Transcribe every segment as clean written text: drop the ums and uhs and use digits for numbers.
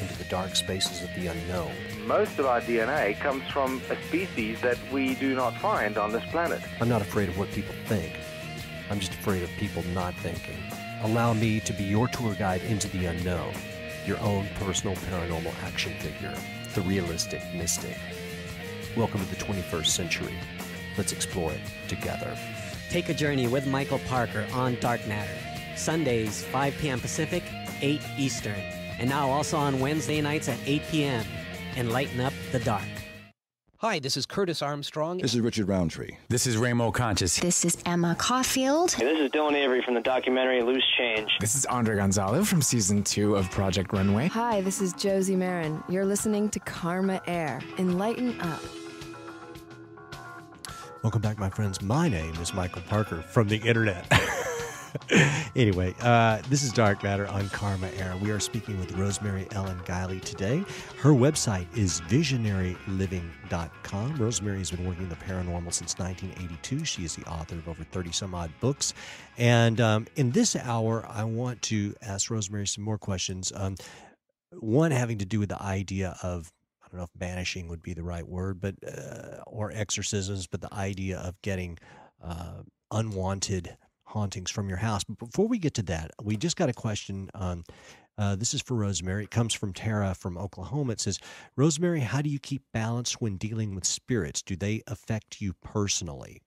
into the dark spaces of the unknown. Most of our DNA comes from a species that we do not find on this planet. I'm not afraid of what people think. I'm just afraid of people not thinking. Allow me to be your tour guide into the unknown, your own personal paranormal action figure, the realistic mystic. Welcome to the 21st century. Let's explore it together. Take a journey with Michael Parker on Dark Matter. Sundays, 5 p.m. Pacific, 8 Eastern. And now also on Wednesday nights at 8 p.m. Enlighten up the dark. Hi, this is Curtis Armstrong. This is Richard Roundtree. This is Ramo Conscious. This is Emma Caulfield. Hey, this is Dylan Avery from the documentary Loose Change. This is Andre Gonzalo from Season 2 of Project Runway. Hi, this is Josie Marin. You're listening to Karma Air. Enlighten up. Welcome back, my friends. My name is Michael Parker from the internet. Anyway, this is Dark Matter on Karma Air. We are speaking with Rosemary Ellen Guiley today. Her website is visionaryliving.com. Rosemary has been working in the paranormal since 1982. She is the author of over 30-some-odd books. And in this hour, I want to ask Rosemary some more questions. One having to do with the idea of, I don't know if banishing would be the right word, but or exorcisms, but the idea of getting unwanted hauntings from your house. But before we get to that, we just got a question. This is for Rosemary. It comes from Tara from Oklahoma. It says, Rosemary, how do you keep balance when dealing with spirits? Do they affect you personally?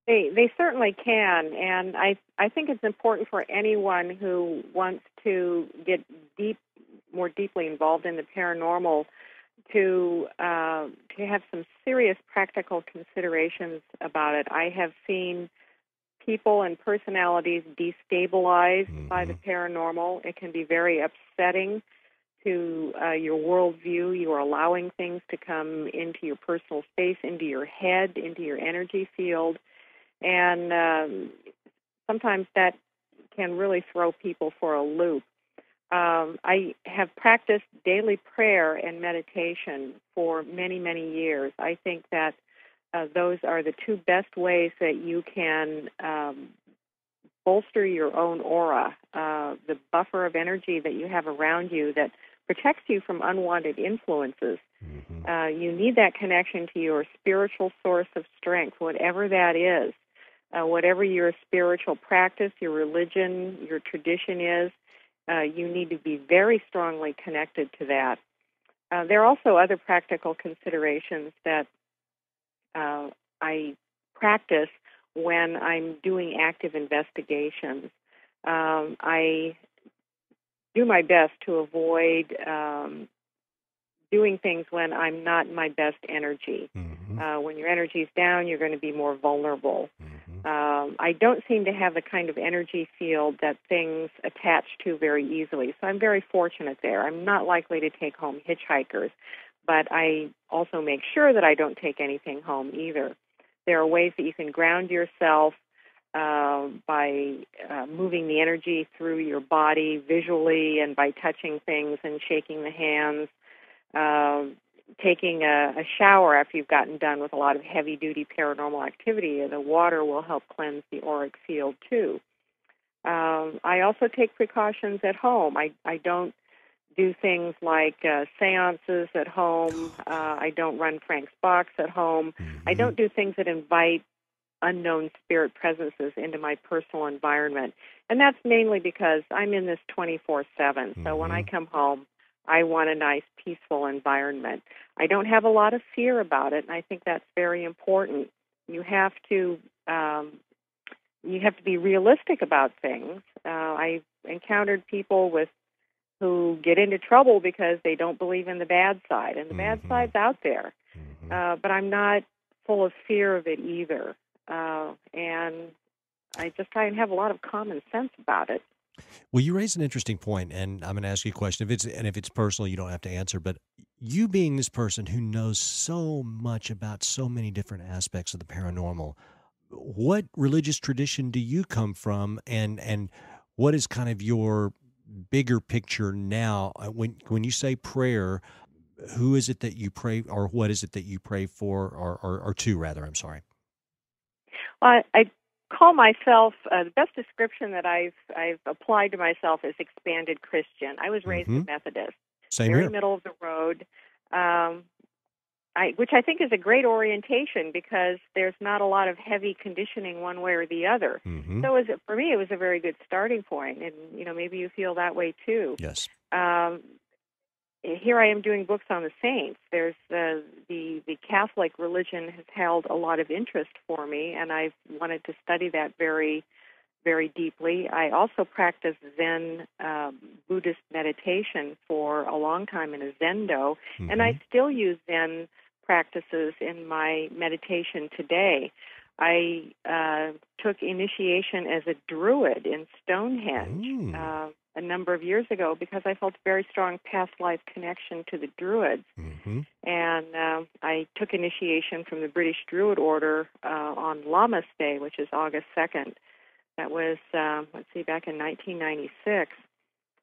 They certainly can, and I think it's important for anyone who wants to get more deeply involved in the paranormal to have some serious practical considerations about it. I have seen people and personalities destabilized by the paranormal. It can be very upsetting to your worldview. You are allowing things to come into your personal space, into your head, into your energy field, and sometimes that can really throw people for a loop. I have practiced daily prayer and meditation for many, many years. I think that those are the two best ways that you can bolster your own aura, the buffer of energy that you have around you that protects you from unwanted influences. You need that connection to your spiritual source of strength, whatever that is, whatever your spiritual practice, your religion, your tradition is. You need to be very strongly connected to that. There are also other practical considerations that I practice when I'm doing active investigations. I do my best to avoid doing things when I'm not in my best energy. When your energy is down, you're going to be more vulnerable. I don't seem to have the kind of energy field that things attach to very easily, so I'm very fortunate there. I'm not likely to take home hitchhikers, but I also make sure that I don't take anything home either. There are ways that you can ground yourself by moving the energy through your body visually and by touching things and shaking the hands, taking a shower after you've gotten done with a lot of heavy-duty paranormal activity. The water will help cleanse the auric field, too. I also take precautions at home. I don't do things like seances at home. I don't run Frank's box at home. I don't do things that invite unknown spirit presences into my personal environment. And that's mainly because I'm in this 24/7. So when I come home, I want a nice, peaceful environment. I don't have a lot of fear about it, and I think that's very important. You have to be realistic about things. I've encountered people who get into trouble because they don't believe in the bad side, and the bad side's out there. But I'm not full of fear of it either, and I just try and have a lot of common sense about it. Well, you raise an interesting point, and I'm going to ask you a question. If it's personal, you don't have to answer. But you being this person who knows so much about so many different aspects of the paranormal, what religious tradition do you come from, and what is kind of your bigger picture now? When you say prayer, who is it that you pray, or what is it that you pray for, or to, rather? I'm sorry. I call myself the best description that I've applied to myself is expanded Christian. I was raised a Methodist, Same very here. middle of the road, which I think is a great orientation because there's not a lot of heavy conditioning one way or the other. So for me, it was a very good starting point, and maybe you feel that way too. Yes. Here I am doing books on the saints. There's the Catholic religion has held a lot of interest for me, and I've wanted to study that very, very deeply. I also practiced Zen Buddhist meditation for a long time in a Zendo, and I still use Zen practices in my meditation today. I took initiation as a druid in Stonehenge a number of years ago because I felt a very strong past life connection to the Druids. And I took initiation from the British Druid Order on Lammas Day, which is August 2nd. That was, back in 1996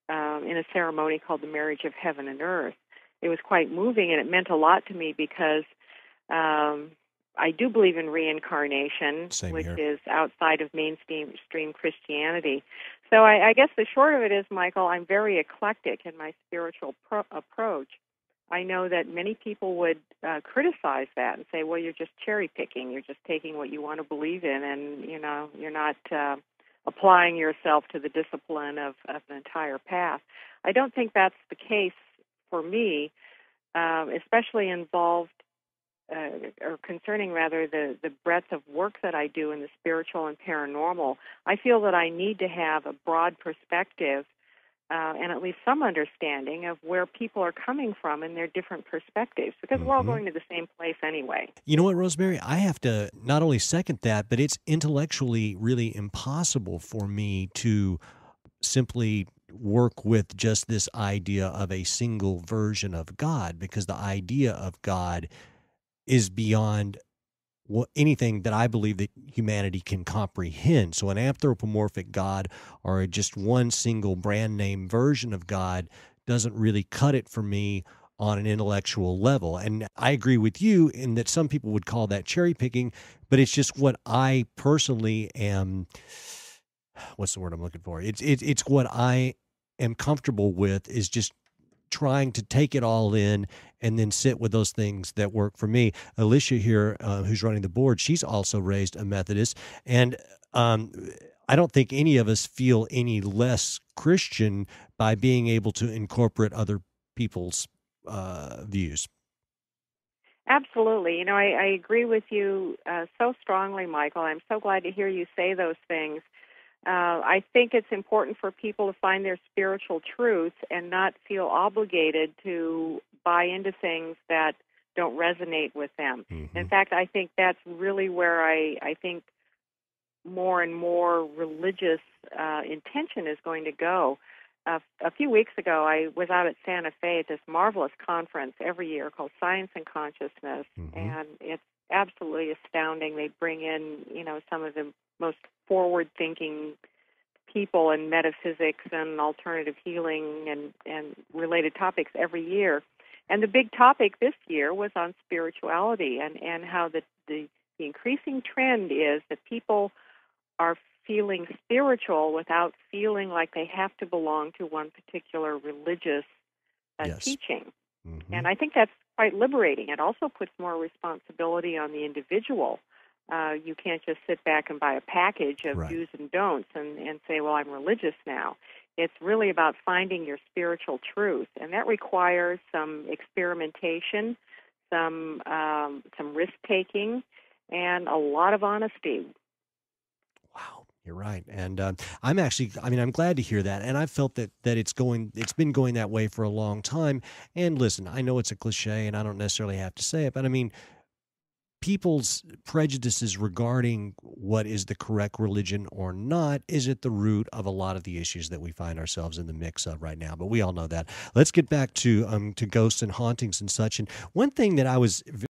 in a ceremony called the Marriage of Heaven and Earth. It was quite moving, and it meant a lot to me because I do believe in reincarnation, which is outside of mainstream Christianity. So I guess the short of it is, Michael, I'm very eclectic in my spiritual approach. I know that many people would criticize that and say, well, you're just cherry picking. You're just taking what you want to believe in, and you're not applying yourself to the discipline of an entire path. I don't think that's the case for me, especially involved or concerning rather the breadth of work that I do in the spiritual and paranormal. I feel that I need to have a broad perspective and at least some understanding of where people are coming from and their different perspectives, because we're all going to the same place anyway. You know what, Rosemary? I have to not only second that, but it's intellectually really impossible for me to simply work with just this idea of a single version of God, because the idea of God is beyond anything that I believe that humanity can comprehend. So an anthropomorphic God or just one single brand name version of God doesn't really cut it for me on an intellectual level. And I agree with you in that some people would call that cherry picking, but it's just what I personally am. What's the word I'm looking for? It's what I am comfortable with, is just trying to take it all in and then sit with those things that work for me. Alicia here, who's running the board, she's also raised a Methodist, and I don't think any of us feel any less Christian by being able to incorporate other people's views. Absolutely. I agree with you so strongly, Michael. I'm so glad to hear you say those things. I think it's important for people to find their spiritual truth and not feel obligated to buy into things that don't resonate with them. In fact, I think that's really where I think more and more religious intention is going to go. A few weeks ago, I was out at Santa Fe at this marvelous conference every year called Science and Consciousness, and it's absolutely astounding. They bring in, some of the most forward-thinking people in metaphysics and alternative healing and related topics every year. And the big topic this year was on spirituality and how the increasing trend is that people are feeling spiritual without feeling like they have to belong to one particular religious teaching. And I think that's quite liberating. It also puts more responsibility on the individual. You can't just sit back and buy a package of do's and don'ts and say, well, I'm religious now. It's really about finding your spiritual truth, and that requires some experimentation, some risk-taking, and a lot of honesty. Wow, you're right. And I'm glad to hear that. And I've felt that it's been going that way for a long time. And listen, I know it's a cliche and I don't necessarily have to say it, but I mean, people's prejudices regarding what is the correct religion or not is at the root of a lot of the issues that we find ourselves in the mix of right now. But we all know that. Let's get back to ghosts and hauntings and such. And one thing that I was